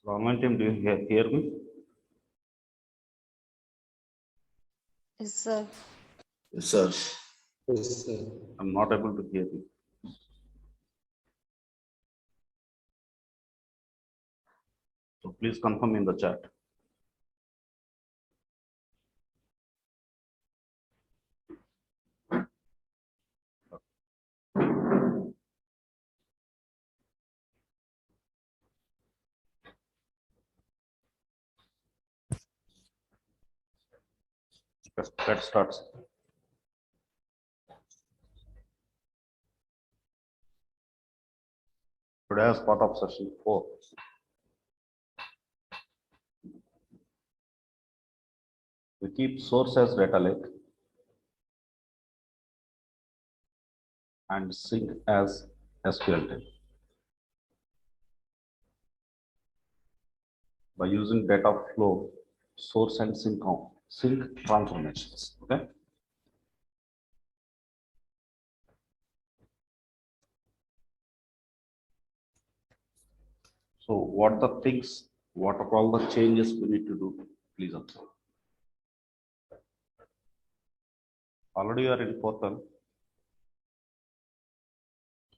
Online team, do you hear me? Yes, sir. Yes, sir. Yes, sir. I'm not able to hear you. So please confirm in the chat. Let's start. Today as part of session 4. We keep source as data lake and sink as SQL table. By using data flow, source and sink transformations. Okay. So what are all the changes we need to do? Please observe. Already you are in portal.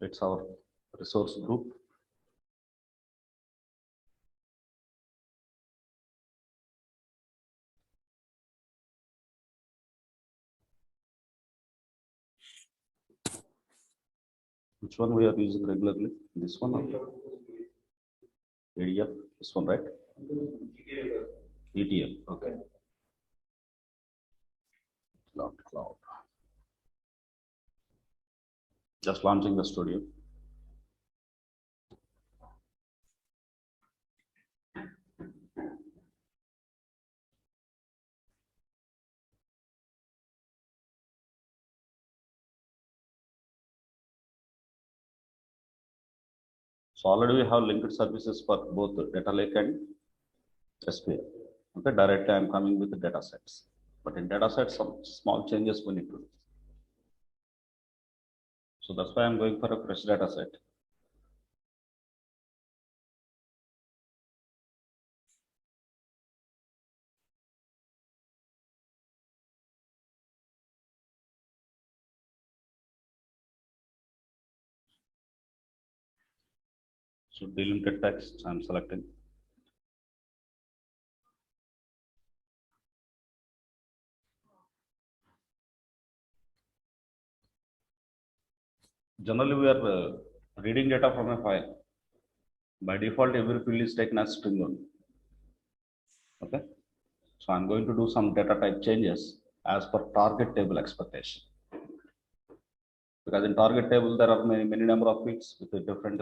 It's our resource group. Which one we are using regularly? This one or ADF? This one, right? ETL. Okay. Cloud. Just launching the studio. So already we have linked services for both data lake and SQL. Okay, directly I'm coming with the data sets. But in data sets, some small changes we need to do. So that's why I'm going for a fresh data set. So delimited text, I'm selecting. Generally, we are reading data from a file. By default, every field is taken as string only. Okay. So I'm going to do some data type changes as per target table expectation. Because in target table, there are many number of fields with different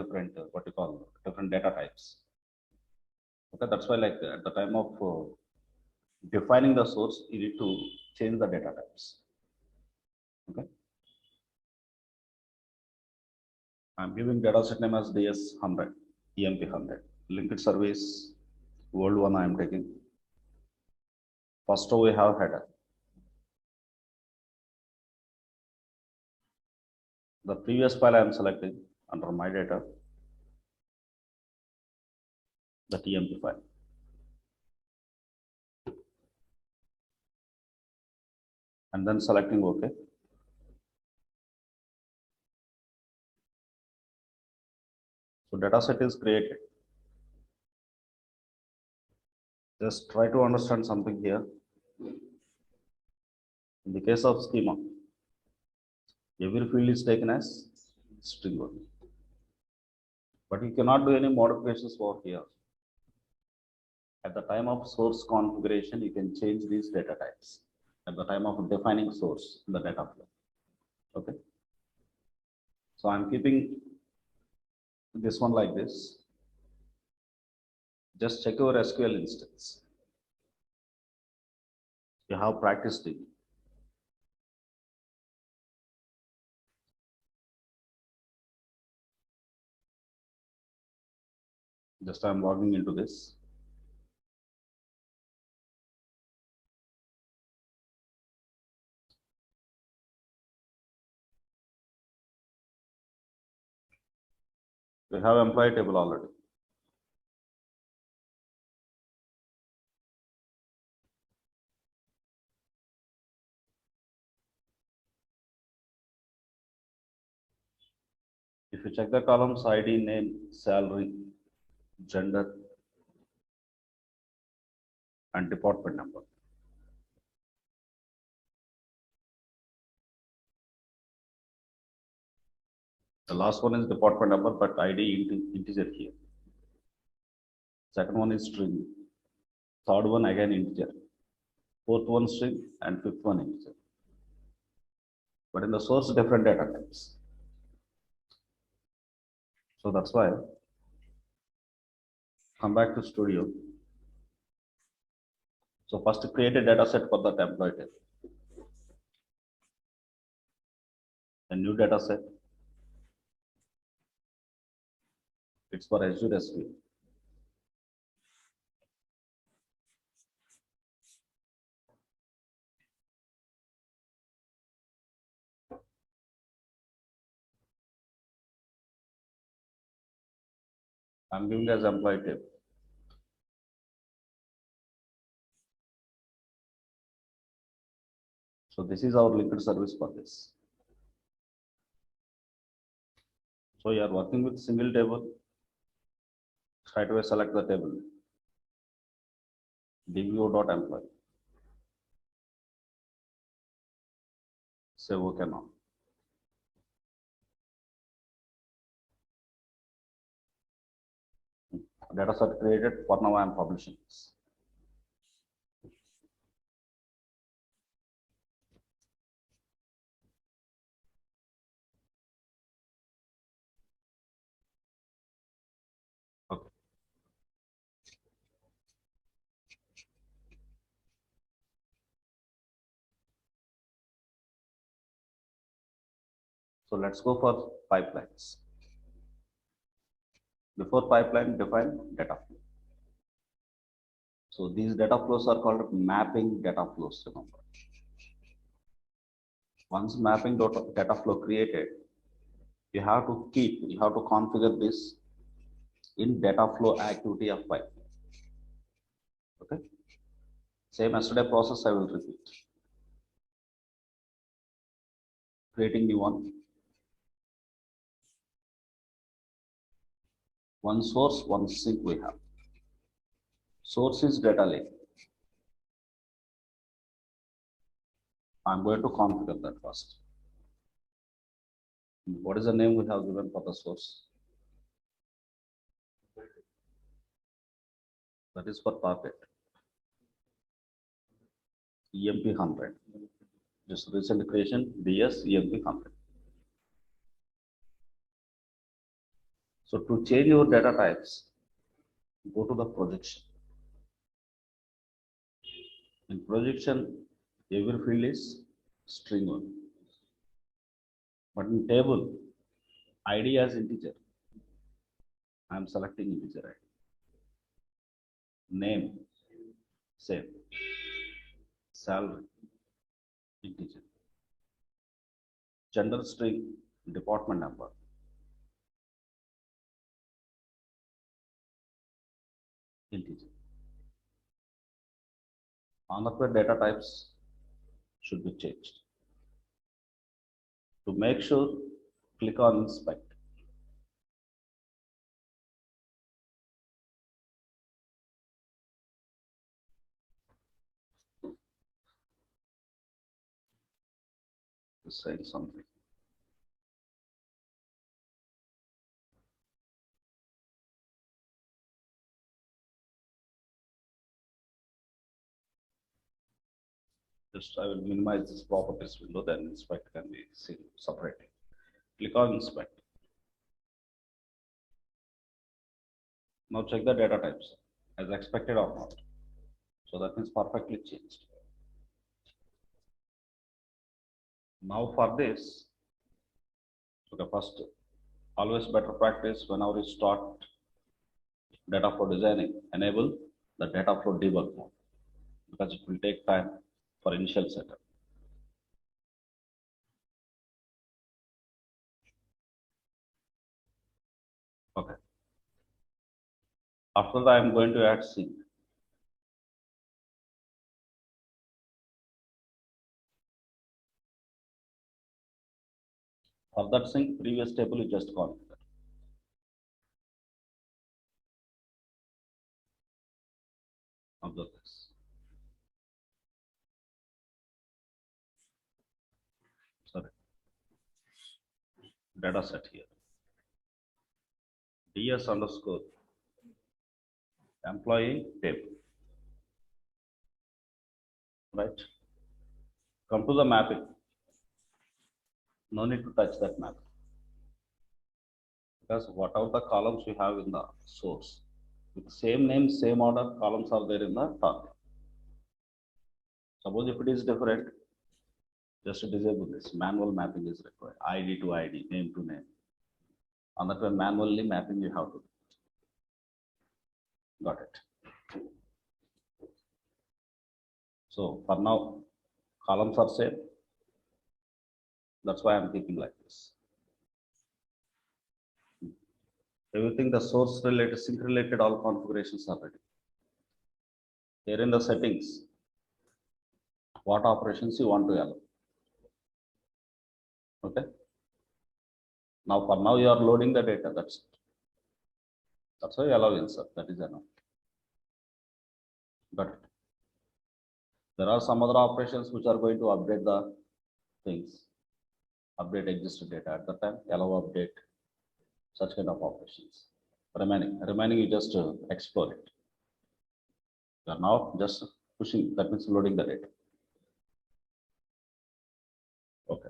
what you call different data types. Okay, that's why like at the time of defining the source, you need to change the data types. Okay. I'm giving data set name as DS100, EMP100. Linked service, world one I am taking. First we have header. The previous file I am selecting under my data, the TMP file. And then selecting OK. So data set is created. Just try to understand something here. In the case of schema, every field is taken as string only. But you cannot do any modifications over here. At the time of source configuration, you can change these data types at the time of defining source in the data flow. Okay. So I'm keeping this one like this. Just check your SQL instance. You have practiced it. Just I'm logging into this. We have employee table already. If you check the columns ID, name, salary, gender, and department number. The last one is department number, but ID integer here. Second one is string. Third one again integer. Fourth one string and fifth one integer. But in the source, different data types. So that's why come back to studio. So first create a data set for that employee table. A new data set. It's for Azure SQL. I'm giving as employee table. So this is our linked service for this. So you are working with single table. Straight away select the table. dvo.employee. Say OK now. Data set created. For now I am publishing this. Okay. So let's go for pipelines. Before pipeline, define data flow. So these data flows are called mapping data flows, remember. Once mapping data flow created, you have to configure this in data flow activity of pipeline. Okay. Same yesterday process I will repeat. Creating new one. One source, one sink we have. Source is data lake. I'm going to configure that first. What is the name we have given for the source? That is for target. EMP 100. Just recent creation, BS EMP 100. So to change your data types, go to the projection. In projection, every field is string one. But in table, ID as integer. I am selecting integer ID. Name, same. Salary, integer. Gender string, department number. Integer. Another data types should be changed. To make sure, click on inspect. Just saying something. Just I will minimize this properties window, then inspect can be seen separately. Click on inspect. Now check the data types as expected or not. So that means perfectly changed. Now for this, okay, first, always better practice whenever you start data flow designing, enable the data flow debug mode because it will take time for initial setup. Okay. After that, I am going to add sync. For that sync, previous table you just configure. data set here. DS underscore employee table. Right? Come to the mapping. No need to touch that map. Because whatever the columns we have in the source, with same name, same order, columns are there in the top. Suppose if it is different, just disable this. Manual mapping is required. ID to ID, name to name. On that way, manually mapping you have to do. Got it. So for now, columns are same. That's why I'm keeping like this. Everything the source related, sync related, all configurations are ready. Here in the settings, what operations you want to allow. Okay. Now for now you are loading the data. That's it. That's why you allow insert. That is enough. Got it. There are some other operations which are going to update the things, update existing data at the time, allow update, such kind of operations. Remaining you just explore it. You are now just pushing, that means loading the data. Okay.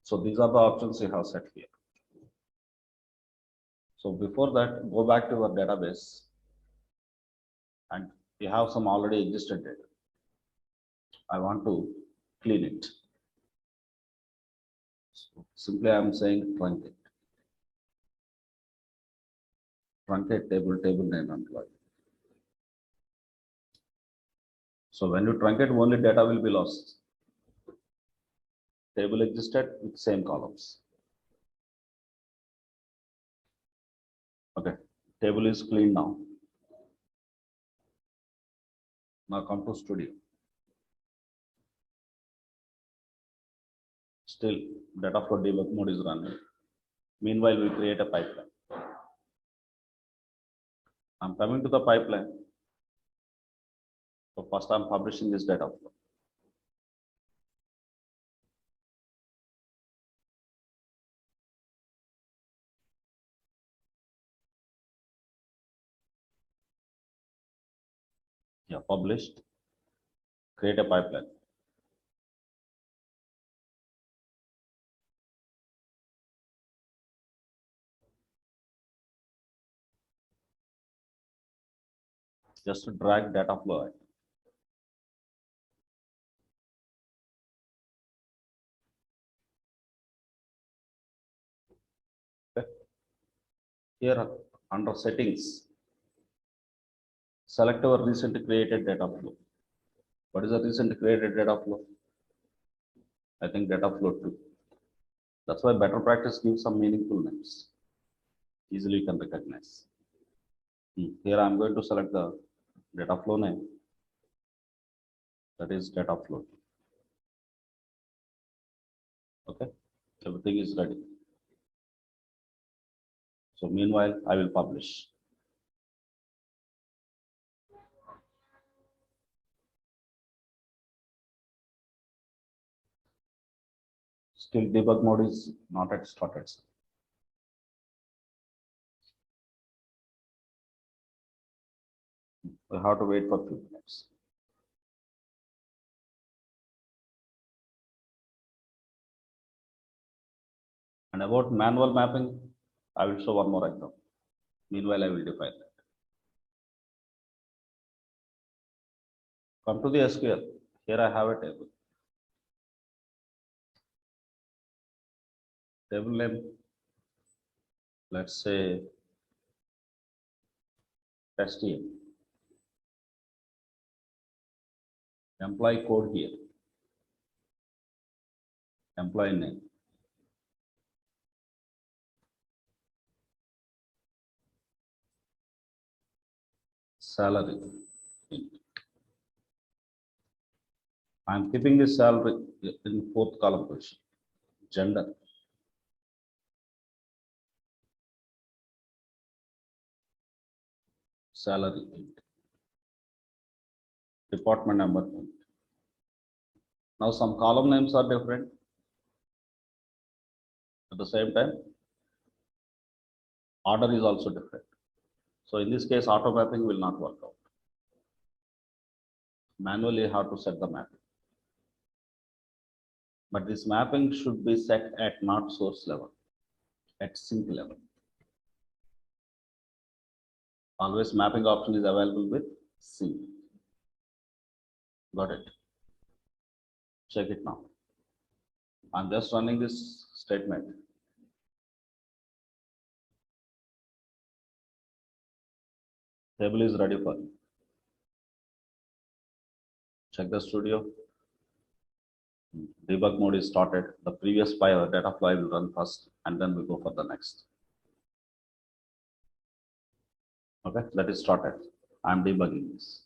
So these are the options you have set here. So before that, go back to your database and you have some already existed data. I want to clean it. So simply I'm saying truncate. Truncate table name employee. So when you truncate, only data will be lost. Table existed with same columns. Okay, table is clean now. Now come to studio. Still, data flow debug mode is running. Meanwhile, we create a pipeline. I'm coming to the pipeline. So first I'm publishing this data flow. Yeah, published. Create a pipeline. Just to drag data flow. Okay. Here under settings, select our recently created data flow. What is the recently created data flow? I think data flow 2. That's why better practice gives some meaningful names. Easily you can recognize. Here I'm going to select the data flow name. That is data flow. Okay, everything is ready. So meanwhile, I will publish. Still debug mode is not at started. We have to wait for 2 minutes. And about manual mapping, I will show one more example. Meanwhile, I will define that. Come to the SQL. Here I have a table. Table name, let's say STM. Employee code here. Employee name. Salary. I'm keeping the salary in 4th column position. Gender. Salary. Department number. Now some column names are different. At the same time, order is also different. So in this case, auto mapping will not work out. Manually, you have to set the mapping. But this mapping should be set at not source level, at sync level. Always mapping option is available with sync. Got it? Check it now. I'm just running this statement. Table is ready for you. Check the studio. Debug mode is started. The previous file, data file will run first, and then we go for the next. Okay, that is started. I'm debugging this.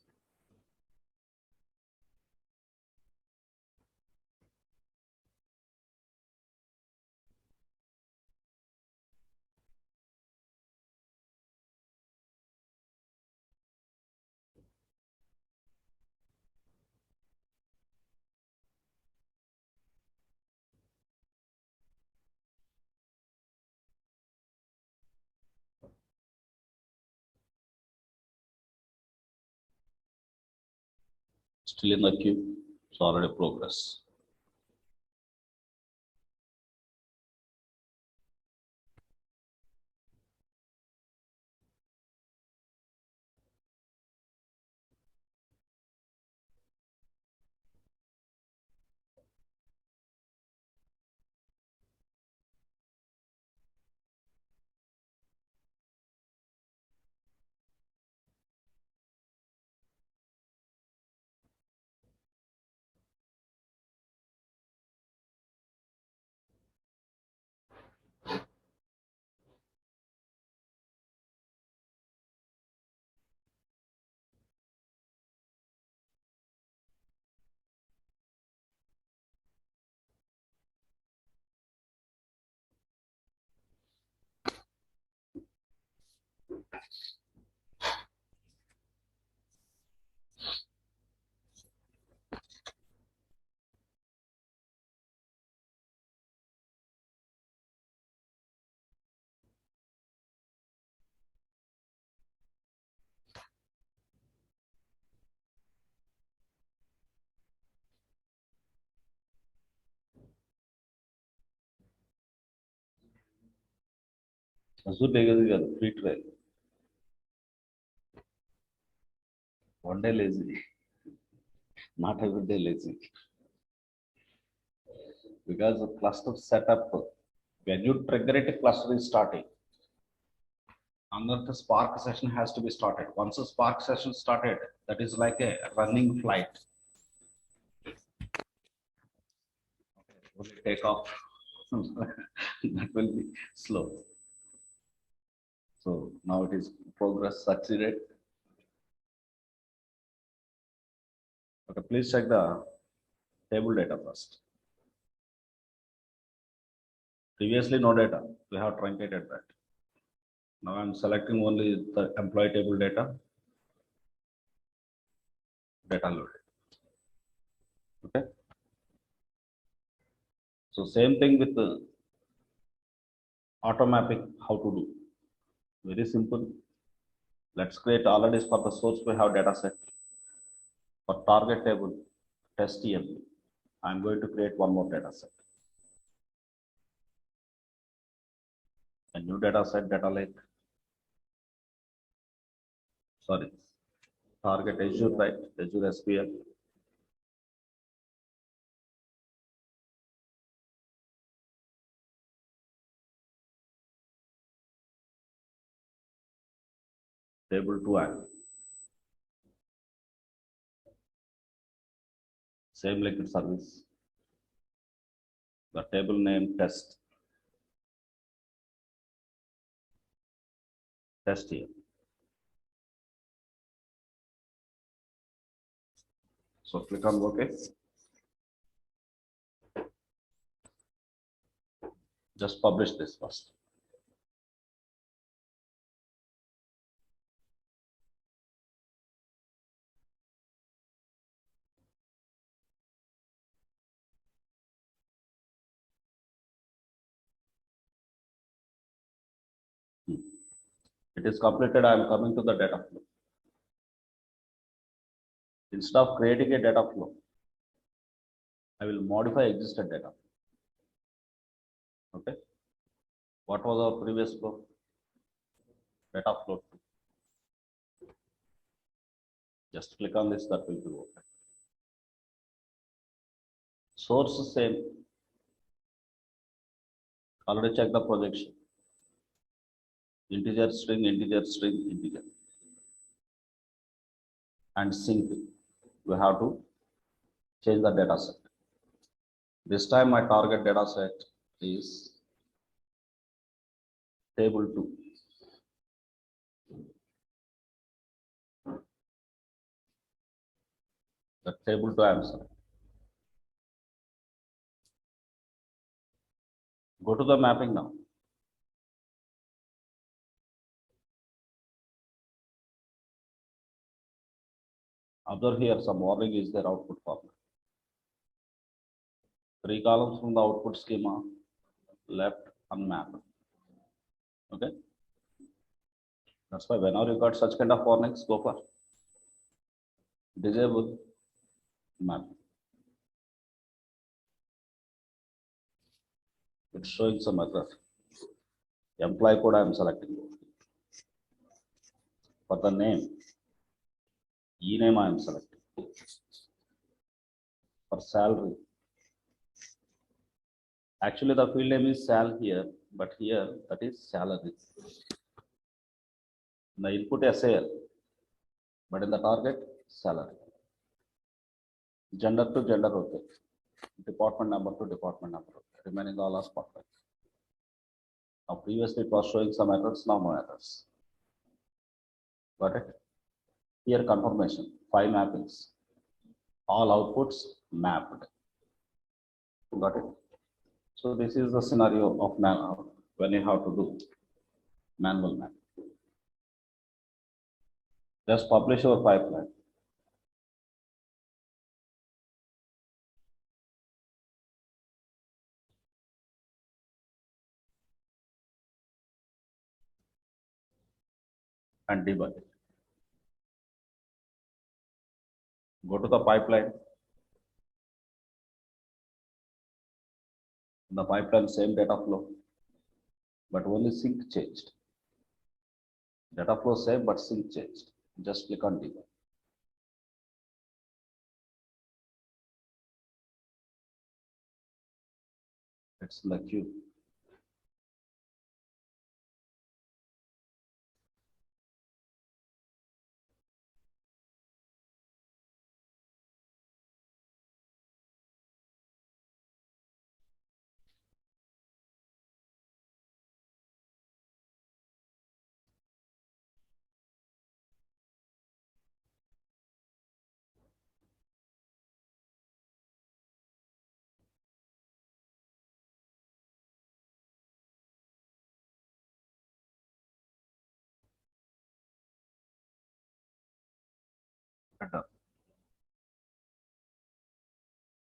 Still in the queue. It's already progress. Azure legacy is free trial. One day lazy, not every day lazy. Because the cluster setup, when you trigger it, a cluster is starting. Another Spark session has to be started. Once a Spark session started, that is like a running flight. Only take off. That will be slow. So now it is progress succeeded. Okay, please check the table data first. Previously no data, we have truncated that. Now I'm selecting only the employee table data loaded. Okay. So same thing with the auto mapping, how to do. Very simple. Let's create already for the source we have data set. For target table, test TMP. I'm going to create one more data set. A new data set, data lake. Sorry. Target Azure, right? Azure SQL. Table 2 add. Same liquid service. The table name test. Test here. So click on OK. Just publish this first. It is completed. I am coming to the data flow. Instead of creating a data flow, I will modify existing data. Okay. What was our previous flow? Data flow 2. Just click on this, that will be open. Source same. Already check the projection. Integer, string, integer. And sync. We have to change the data set. This time my target data set is table 2. The table 2 answer. Go to the mapping now. Observe here, some warning is their output format. 3 columns from the output schema, left unmapped. Okay. That's why whenever you got such kind of warnings, go for disable map. It's showing some error. Employee code I am selecting. For the name, e-name I am selecting. For salary, actually the field name is sal here, but here that is salary. The input SAL, but in the target salary. Gender to gender, okay. Department number to department number, okay. Remaining all are spotlight. Now previously it was showing some errors, now no errors. Got it? Here confirmation, 5 mappings. All outputs mapped. Got it? So this is the scenario of when you have to do manual map. Just publish your pipeline. And debug it. Go to the pipeline. The pipeline same data flow, but only sync changed. Data flow same, but sync changed. Just click on debug. It's in the queue.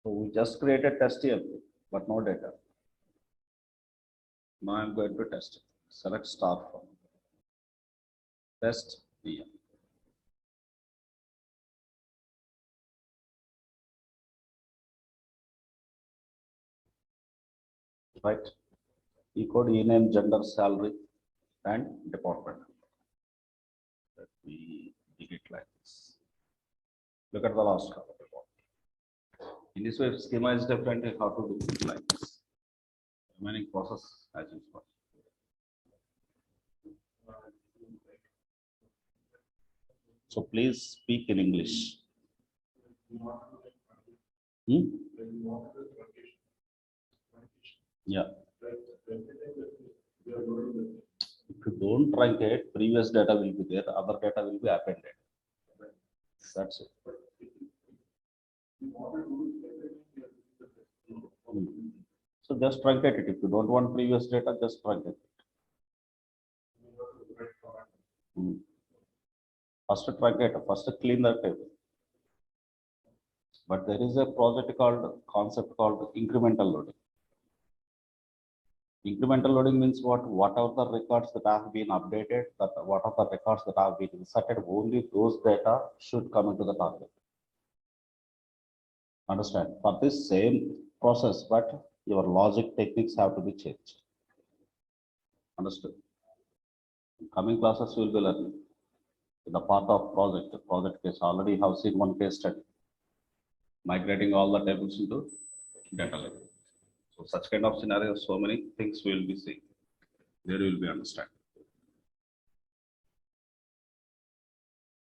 So we just created test here, but no data. Now I'm going to test it. Select star from test here. Right? E-code, e-name, gender, salary, and department. Let me dig it like this. Look at the last column. In this way, schema is different. How to do it like this. Remaining process as usual. So please speak in English. Hmm? Yeah. If you don't truncate, previous data will be there, other data will be appended. That's it. So just truncate it. If you don't want previous data, just truncate it. First truncate, first clean the table. But there is a concept called incremental loading. Incremental loading means what? Whatever the records that have been updated, that whatever the records that have been inserted, only those data should come into the target. Understand? For this same process, but your logic techniques have to be changed. Understood? In coming classes, we will be learning. In the part of project, the project case, already have seen one case study, migrating all the tables into data lake. So such kind of scenarios, so many things we will be seeing. There you will be understand.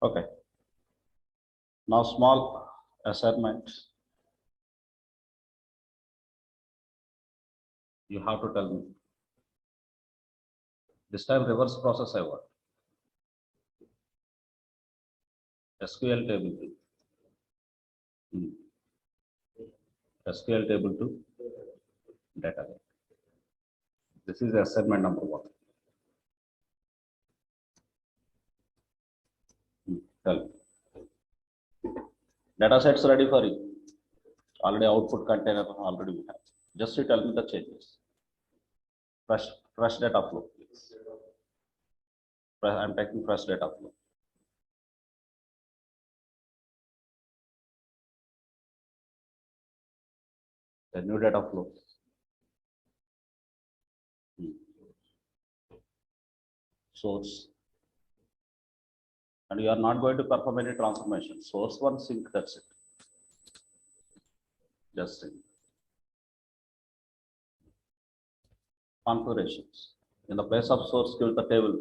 Okay. Now small assignment. You have to tell me. This time reverse process I want. SQL table to SQL table to data lake. This is assignment number 1. Tell me. Data sets ready for you. Already output container already we have. Just you tell me the changes. Fresh data flow, please. I'm taking fresh data flow. The new data flow. Source. And you are not going to perform any transformation. Source one sync, that's it. Just sync. Configurations. In the place of source, give the table.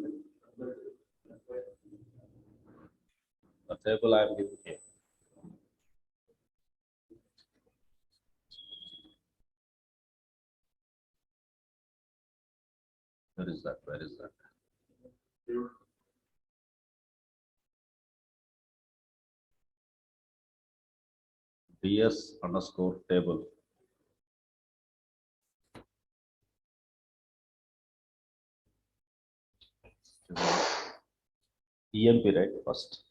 The table I am giving here. Where is that? Where is that? DS underscore table. EMP, right? First.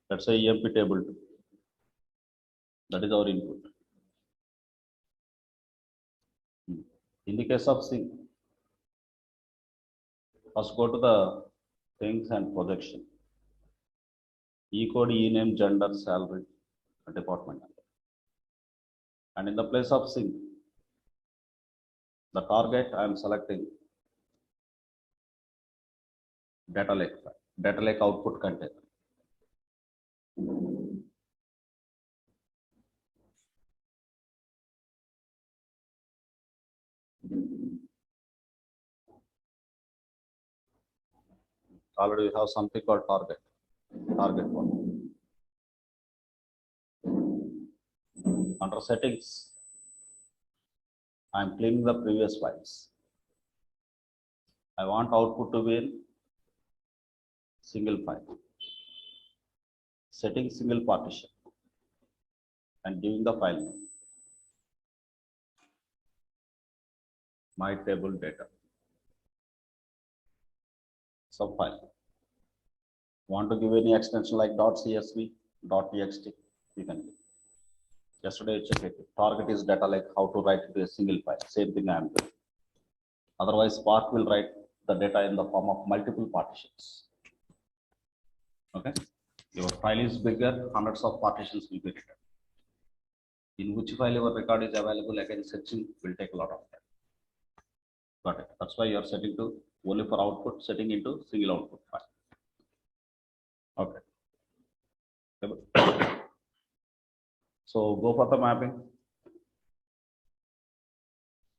Let's say EMP table 2. That is our input. In the case of sync, first go to the things and projection. E code, E name, gender, salary, department. And in the place of sync, the target I am selecting data lake output container. Already we have something called target one. Under settings, I am cleaning the previous files. I want output to be in single file. Setting single partition and giving the file name. My table data. Subfile. Want to give any extension like .csv, .txt, you can give. Yesterday check it. Target is data like how to write it to a single file. Same thing I am doing. Otherwise, Spark will write the data in the form of multiple partitions. Okay. Your file is bigger, hundreds of partitions will be written. In which file your record is available, again searching will take a lot of time. Got it. That's why you are setting to only for output, setting into single output file. Okay. So go for the mapping.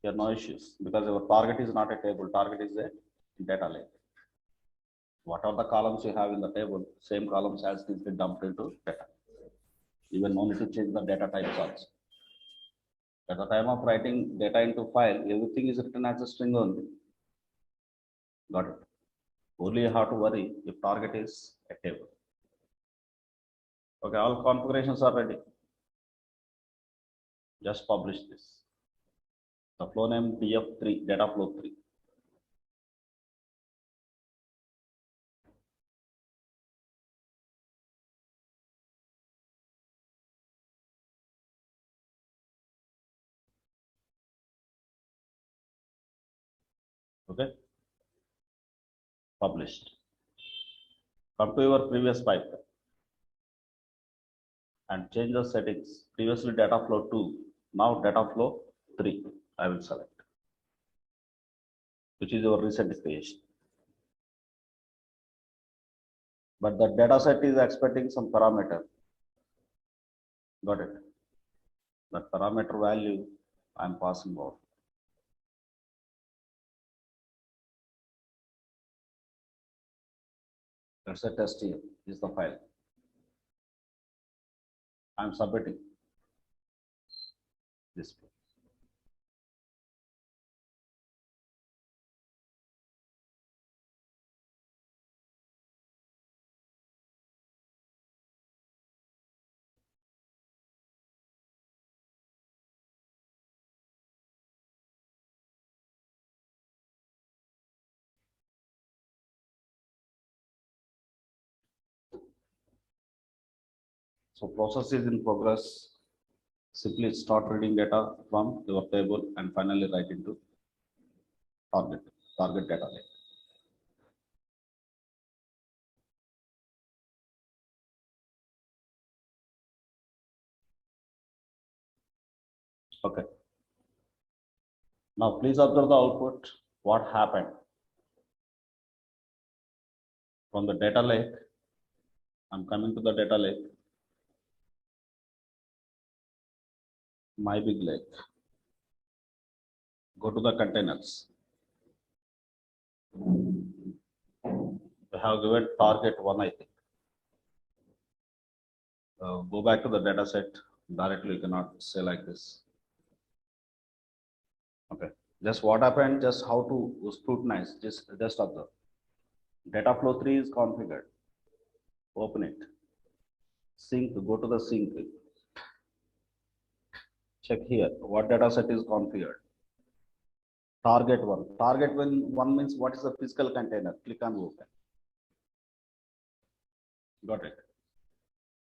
Here no issues because our target is not a table, target is a data lake. What are the columns you have in the table? Same columns as these get dumped into data. Even no need to change the data types also. At the time of writing data into file, everything is written as a string only. Got it. Only you have to worry if target is a table. Okay, all configurations are ready. Just publish this. The flow name df3, data flow 3. Okay, published. Come to your previous pipe and change the settings. Previously data flow 2, now data flow 3 I will select, which is your recent creation. But the data set is expecting some parameter. Got it? That parameter value I'm passing off. Let's say test here is the file. I'm submitting this. So process is in progress. Simply start reading data from your table and finally write into target data lake. Okay. Now please observe the output. What happened from the data lake? I'm coming to the data lake. My big lake. Go to the containers. We have given target 1, I think. Go back to the data set. Directly you cannot say like this. Okay. Just what happened, just how to scrutinize, just observe. Data flow 3 is configured. Open it. Sync, go to the sync. Check here. What data set is configured? Target 1. Target 1 means what is the physical container? Click on open. Got it.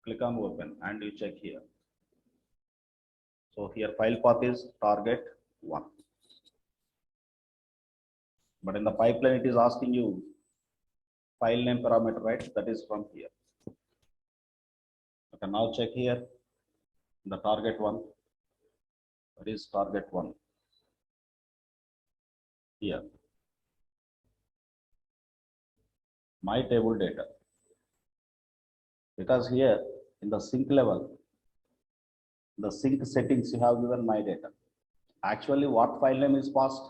Click on open and you check here. So here file path is target 1. But in the pipeline, it is asking you file name parameter, right? That is from here. Okay, now check here. The target 1. That is target 1. Here. My table data. Because here in the sync level, the sync settings you have given my data. Actually, what file name is passed?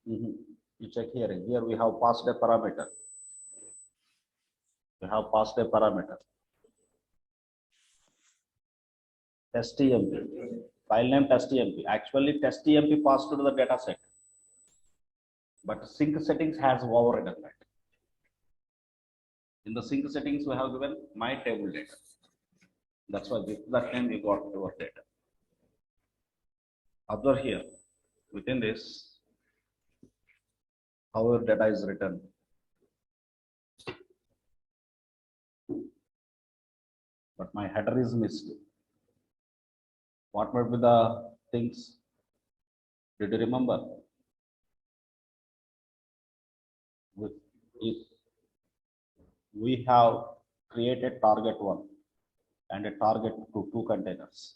You check here. Here we have passed a parameter. We have passed a parameter. TestTMP. File name TestTMP. Actually, TestTMP passed to the data set. But sync settings has overridden that. In the sync settings, we have given my table data. That's why with that name we got our data. Observe here. Within this, how your data is written. But my header is missed. What might be the things? Did you remember? We have created target 1 and a target 2 containers.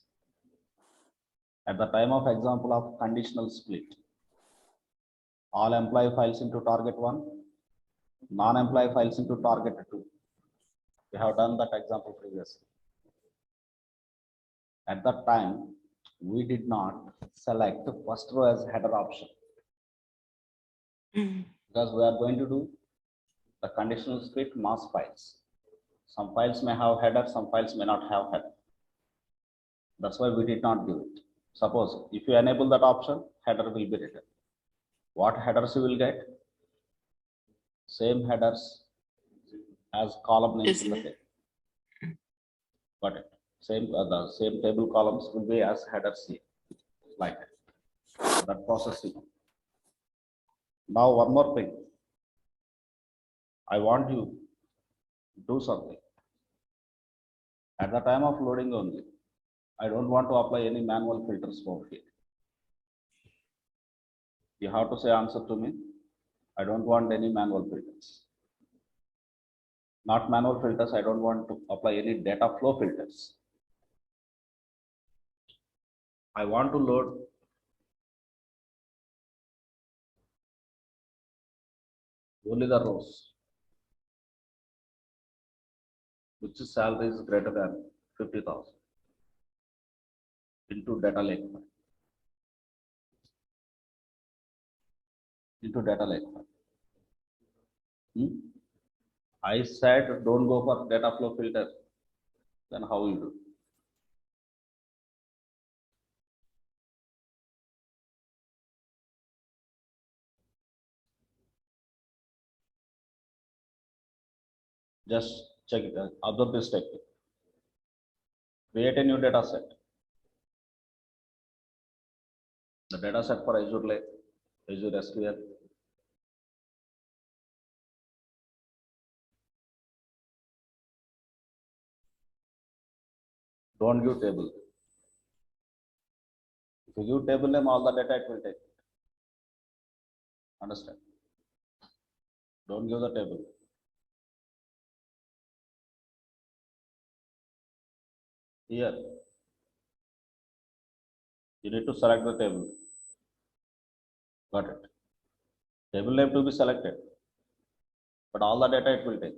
At the time of example of conditional split, all employee files into target 1, non-employee files into target 2. We have done that example previously. At that time, we did not select the first row as header option because we are going to do the conditional split mass files. Some files may have header, some files may not have header. That's why we did not do it. Suppose if you enable that option, header will be written. What headers you will get? Same headers as column names in the table. Got it. The same table columns will be as headers here, like that processing. Now one more thing. I want you to do something. At the time of loading only, I don't want to apply any manual filters over here. You have to say answer to me. I don't want any manual filters. Not manual filters. I don't want to apply any data flow filters. I want to load only the rows which salary is greater than 50,000 into data lake. Into data lake. I said don't go for data flow filter. Then how you do? Just check it. Observe this technique. Create a new data set. The data set for Azure Lake, Azure SQL. Don't give table. If you give table name, all the data it will take. Understand? Don't give the table. Here, you need to select the table. Got it? Table name to be selected, but all the data it will take.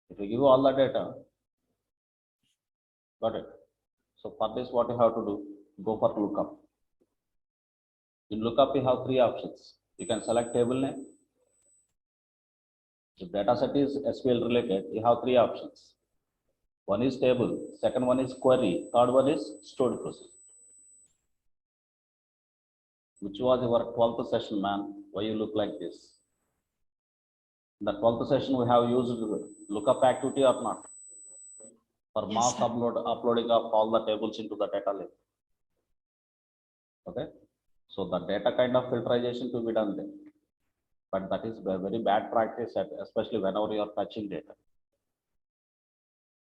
If you give all the data, got it? So for this, what you have to do? Go for lookup. In lookup, you have three options. You can select table name. If data set is SQL related, you have three options. One is table, second one is query, third one is stored procedure. Which was your 12th session, man? Why you look like this? In the 12th session, we have used lookup activity or not? For Yes, mass sir. uploading of all the tables into the data lake. Okay. So the data kind of filterization to be done there. But that is a very bad practice, especially whenever you are fetching data.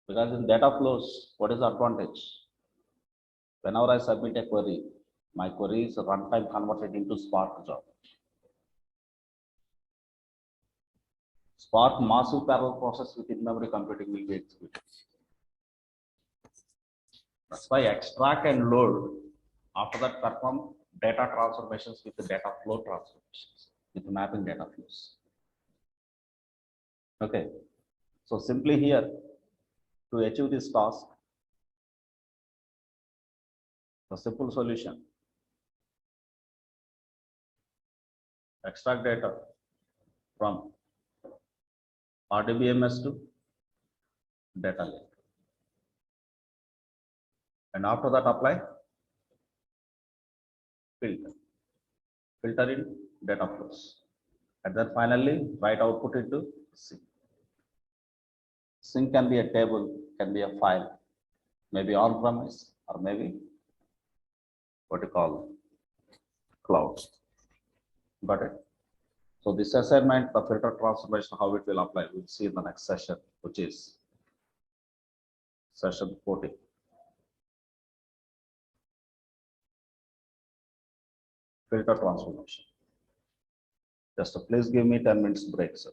Because in data flows, what is the advantage? Whenever I submit a query, my query is runtime converted into Spark job. Spark massive parallel process with in-memory computing will be executed. That's why extract and load. After that, perform data transformations with the data flow transformations with mapping data flows. Okay. So simply here, to achieve this task, the simple solution: extract data from RDBMS to data lake. And after that, apply filter. Filter in data flows. And then finally, write output into sync. Sync can be a table, can be a file, maybe on-premise, or maybe what you call cloud. Got it? So this assignment, the filter transformation, how it will apply, we'll see in the next session, which is session 14. Filter transformation. Just please give me 10 minutes break, sir.